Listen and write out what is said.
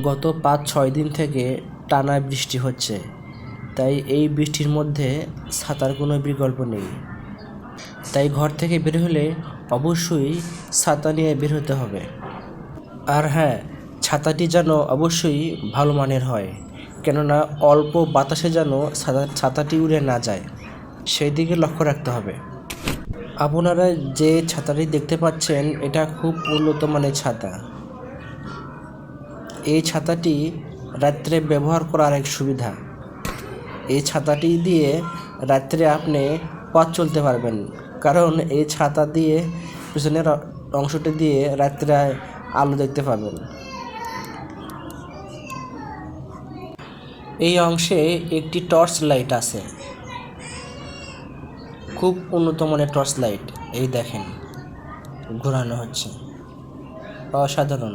গত 5-6 দিন থেকে টানা বৃষ্টি হচ্ছে, তাই এই বৃষ্টির মধ্যে ছাতার কোনো বিকল্প নেই। তাই ঘর থেকে বের হলে অবশ্যই ছাতা নিয়ে বের হতে হবে। আর হ্যাঁ, ছাতাটি যেন অবশ্যই ভালো মানের হয়, কেননা অল্প বাতাসে যেন ছাতাটি উড়ে না যায়, সেই দিকে লক্ষ্য রাখতে হবে। আপনারা যে ছাতাটি দেখতে পাচ্ছেন, এটা খুব উন্নত মানের ছাতা। এই ছাতাটি রাত্রে ব্যবহার করার এক সুবিধা। এই ছাতাটি দিয়ে রাত্রে আপনি পথ চলতে পারবেন, কারণ এই ছাতা দিয়ে পিছনের অংশটি দিয়ে রাত্রে আলো দেখতে পাবেন। এই অংশে একটি টর্চ লাইট আছে, খুব উন্নত মানের টর্চ লাইট। এই দেখেন, ঘোরানো হচ্ছে, অসাধারণ।